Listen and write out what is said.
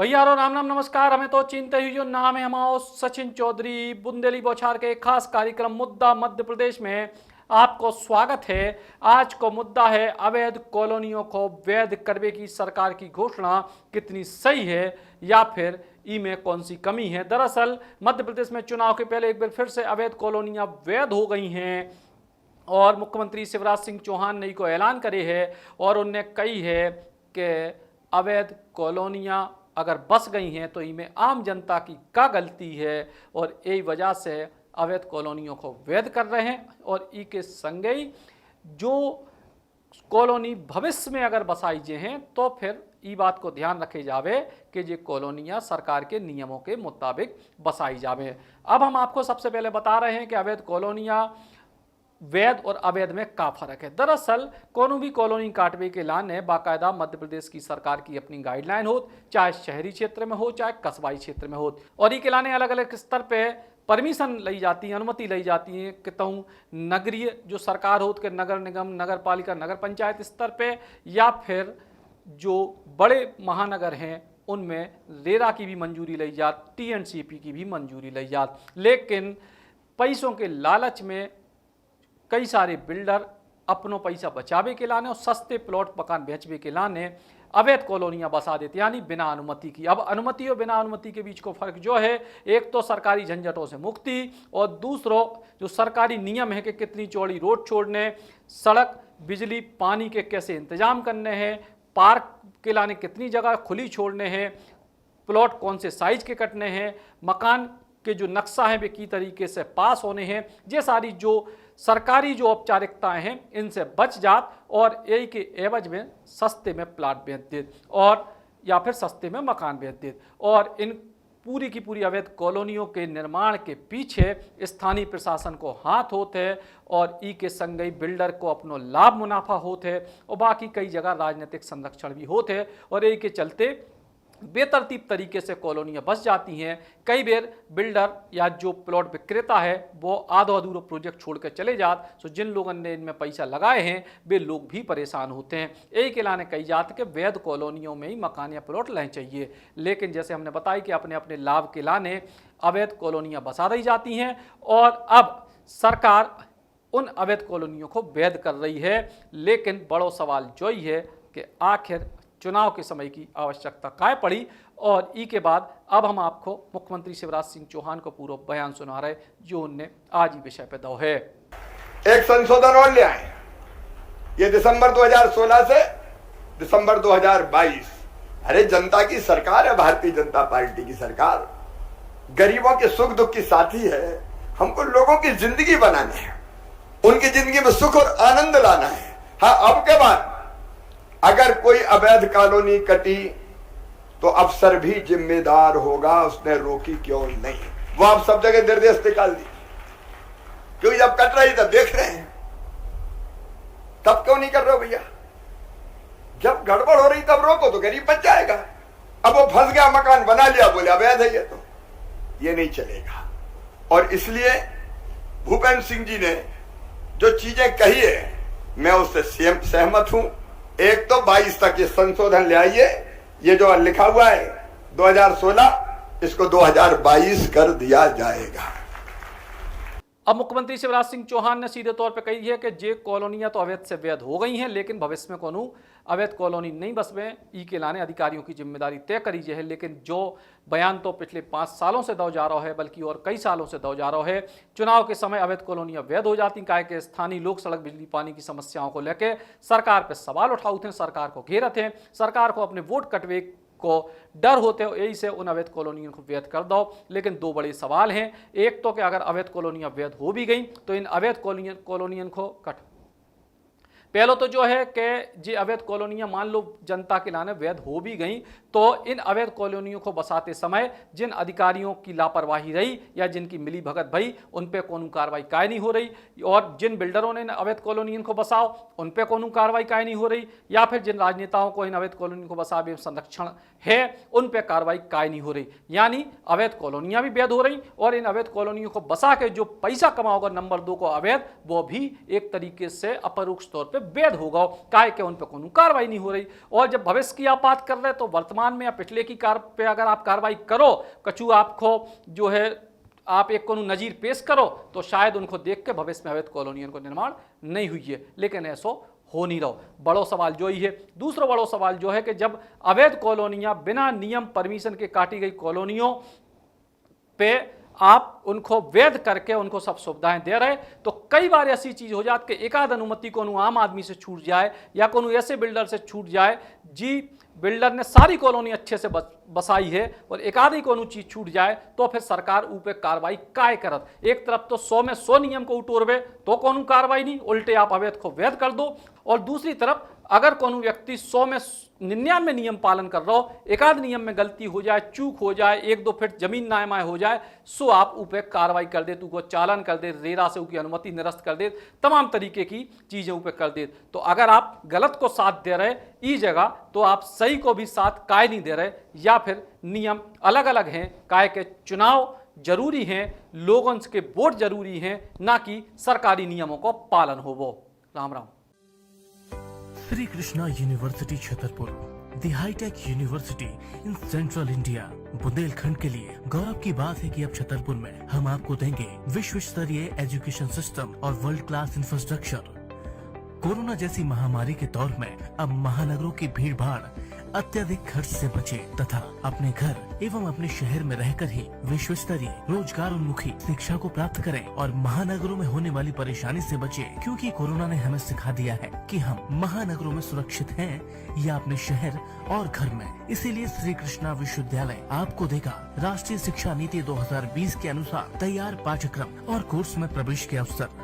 भैया राम नाम नमस्कार। हमें तो चिंता ही जो नाम है हमारा सचिन चौधरी बुंदेली बौछार के खास कार्यक्रम मुद्दा मध्य प्रदेश में आपको स्वागत है। आज को मुद्दा है अवैध कॉलोनियों को वैध करने की सरकार की घोषणा कितनी सही है या फिर में कौन सी कमी है। दरअसल मध्य प्रदेश में चुनाव के पहले एक बार फिर से अवैध कॉलोनियां वैध हो गई हैं और मुख्यमंत्री शिवराज सिंह चौहान ने को ऐलान करे है और उनने कही है कि अवैध कॉलोनियां अगर बस गई हैं तो इनमें आम जनता की क्या गलती है और यही वजह से अवैध कॉलोनियों को वैध कर रहे हैं और ई के संगे ही जो कॉलोनी भविष्य में अगर बसाई जे हैं तो फिर ई बात को ध्यान रखे जावे कि ये कॉलोनियां सरकार के नियमों के मुताबिक बसाई जावे। अब हम आपको सबसे पहले बता रहे हैं कि अवैध कॉलोनियां वैध और अवैध में क्या फर्क है। दरअसल कोनो भी कॉलोनी काटवे के लाने बाकायदा मध्य प्रदेश की सरकार की अपनी गाइडलाइन हो, चाहे शहरी क्षेत्र में हो चाहे कस्बाई क्षेत्र में हो, और ई के लाने अलग अलग स्तर पे परमिशन ली जाती है, अनुमति ली जाती है। कहूँ नगरीय जो सरकार हो के नगर निगम, नगर पालिका, नगर पंचायत स्तर पे या फिर जो बड़े महानगर हैं उनमें रेरा की भी मंजूरी ली जात, TNCP की भी मंजूरी ली जात। लेकिन पैसों के लालच में कई सारे बिल्डर अपनों पैसा बचावे के लाने और सस्ते प्लॉट मकान बेचवे के लाने अवैध कॉलोनियां बसा देते, यानी बिना अनुमति की। अब अनुमति और बिना अनुमति के बीच को फर्क जो है, एक तो सरकारी झंझटों से मुक्ति और दूसरों जो सरकारी नियम है कि कितनी चौड़ी रोड छोड़ने, सड़क, बिजली, पानी के कैसे इंतजाम करने हैं, पार्क के लाने कितनी जगह खुली छोड़ने हैं, प्लॉट कौन से साइज के कटने हैं, मकान के जो नक्शा है वे की तरीके से पास होने हैं, ये सारी जो सरकारी जो औपचारिकताएं हैं इनसे बच जात और यही के एवज में सस्ते में प्लाट बेच देत और या फिर सस्ते में मकान बेच देत। और इन पूरी की पूरी अवैध कॉलोनियों के निर्माण के पीछे स्थानीय प्रशासन को हाथ होते है और ई के संगई बिल्डर को अपनो लाभ मुनाफा होते है और बाकी कई जगह राजनीतिक संरक्षण भी होते हैं और यही के चलते बेतरतीब तरीके से कॉलोनियां बस जाती हैं। कई बार बिल्डर या जो प्लॉट विक्रेता है वो आधो अधूरो प्रोजेक्ट छोड़कर चले जात, तो जिन लोगों ने इनमें पैसा लगाए हैं वे लोग भी परेशान होते हैं। यही के लाने कई जात के वैध कॉलोनियों में ही मकान या प्लॉट लेने चाहिए, लेकिन जैसे हमने बताया कि अपने अपने लाभ के लाने अवैध कॉलोनियाँ बसा दी जाती हैं और अब सरकार उन अवैध कॉलोनियों को वैध कर रही है। लेकिन बड़ो सवाल जो ही है कि आखिर चुनाव के समय की आवश्यकता काय पड़ी और ई के बाद अब हम आपको मुख्यमंत्री शिवराज सिंह चौहान को पूरा बयान सुना रहे जो उनने आज ही विषय पे दो है। एक संशोधन और ले आए, ये दिसंबर 2016 से दिसंबर 2022। अरे जनता की सरकार है, भारतीय जनता पार्टी की सरकार गरीबों के सुख दुख की साथी है। हमको लोगों की जिंदगी बनानी है, उनकी जिंदगी में सुख और आनंद लाना है। हाँ, अब के बाद अगर कोई अवैध कॉलोनी कटी तो अफसर भी जिम्मेदार होगा, उसने रोकी क्यों नहीं। वो आप सब जगह निर्देश निकाल दी, क्योंकि जब कट रही तब देख रहे हैं, तब क्यों नहीं कर रहे हो भैया? जब गड़बड़ हो रही तब रोको तो गरीब बच जाएगा। अब वो फंस गया, मकान बना लिया, बोले अवैध है ये, तो ये नहीं चलेगा। और इसलिए भूपेंद्र सिंह जी ने जो चीजें कही है मैं उससे सहमत हूं। एक तो 22 तक ये संशोधन ले आइए, ये जो लिखा हुआ है 2016 इसको 2022 कर दिया जाएगा। अब मुख्यमंत्री शिवराज सिंह चौहान ने सीधे तौर पर कही है कि जे कॉलोनियां तो अवैध से वैध हो गई हैं, लेकिन भविष्य में कोनो अवैध कॉलोनी नहीं बस में ई के लाने अधिकारियों की जिम्मेदारी तय करी है। लेकिन जो बयान तो पिछले 5 सालों से दो जा रहा है, बल्कि और कई सालों से दो जा रहा है। चुनाव के समय अवैध कॉलोनियां वैध हो जाती, काहे के स्थानीय लोग सड़क, बिजली, पानी की समस्याओं को लेकर सरकार पर सवाल उठाते हैं, सरकार को घेरते हैं, सरकार को अपने वोट कटवे को डर होते हो, यही से उन अवैध कॉलोनियों को वैध कर दो। लेकिन दो बड़े सवाल हैं। एक तो कि अगर अवैध कॉलोनियां वैध हो भी गई तो इन अवैध कॉलोनियन को कट पहले तो जो है कि जी अवैध कॉलोनियां मान लो जनता के लाने वैध हो भी गई तो इन अवैध कॉलोनियों को बसाते समय जिन अधिकारियों की लापरवाही रही या जिनकी मिली भगत भई उन पे कानूनी कार्रवाई काय नहीं हो रही, और जिन बिल्डरों ने अवैध कॉलोनियों को बसाओ उन पे कानूनी कार्रवाई काय नहीं हो रही, या फिर जिन राजनेताओं को इन अवैध कॉलोनियों को बसावे संरक्षण है उन पे कार्रवाई काय नहीं हो रही। यानी अवैध कॉलोनियां भी वैध हो रही और इन अवैध कॉलोनियों को बसा के जो पैसा कमाओगा नंबर 2 को अवैध, वो भी एक तरीके से अपरोक्ष तौर पर वैध हो गो, काहे के उन पे कोनो कार्रवाई नहीं हो रही। और जब भविष्य की आप बात कर रहे तो वर्तमान में या पिछले की पे अगर आप कार्रवाई करो, कछु आपको जो है आप एक को नजीर पेश करो तो शायद उनको देख के भविष्य में अवैध कॉलोनियन को निर्माण नहीं हुई है, लेकिन ऐसा हो नहीं रहो। बड़ो सवाल जो ही है। दूसरा बड़ो सवाल जो है कि जब अवैध कॉलोनियां बिना नियम परमिशन के काटी गई कॉलोनियों पे आप उनको वैध करके उनको सब सुविधाएं दे रहे, तो कई बार ऐसी चीज हो जाती कि एक आध अनुमति को आम आदमी से छूट जाए या को ऐसे बिल्डर से छूट जाए जी बिल्डर ने सारी कॉलोनी अच्छे से बसाई है और एक आधी को चीज छूट जाए तो फिर सरकार ऊपर कार्रवाई काय करत। एक तरफ तो 100 में 100 नियम को उटोरबे तो कोनो कार्रवाई नहीं, उल्टे आप अवैध को वैध कर दो। और दूसरी तरफ अगर कोनो व्यक्ति 100 में 99 नियम पालन कर रहा हो, एक आध नियम में गलती हो जाए, चूक हो जाए, 1-2 फीट जमीन नायमाय हो जाए, सो आप ऊपर कार्रवाई कर दे, तुको चालान कर दे, रेरा से उसकी अनुमति निरस्त कर दे, तमाम तरीके की चीजें ऊपर कर दे। तो अगर आप गलत को साथ दे रहे ई जगह तो आप सही को भी साथ काय नहीं दे रहे, या फिर नियम अलग अलग हैं, काय के चुनाव जरूरी हैं, लोगों के वोट जरूरी हैं, ना कि सरकारी नियमों को पालन हो। वो Ram Ram. Shri Krishna university Chhatarpur, the high tech university in central India. Bundelkhand के लिए गौरव की बात है कि अब छतरपुर में हम आपको देंगे विश्व स्तरीय एजुकेशन सिस्टम और वर्ल्ड क्लास इंफ्रास्ट्रक्चर। कोरोना जैसी महामारी के दौर में अब महानगरों की भीड़ भाड़ अत्यधिक खर्च से बचे तथा अपने घर एवं अपने शहर में रहकर ही विश्व स्तरीय रोजगार उन्मुखी शिक्षा को प्राप्त करें और महानगरों में होने वाली परेशानी से बचे, क्योंकि कोरोना ने हमें सिखा दिया है कि हम महानगरों में सुरक्षित हैं या अपने शहर और घर में। इसीलिए श्री कृष्णा विश्वविद्यालय आपको देगा राष्ट्रीय शिक्षा नीति 2020 के अनुसार तैयार पाठ्यक्रम और कोर्स में प्रवेश के अवसर।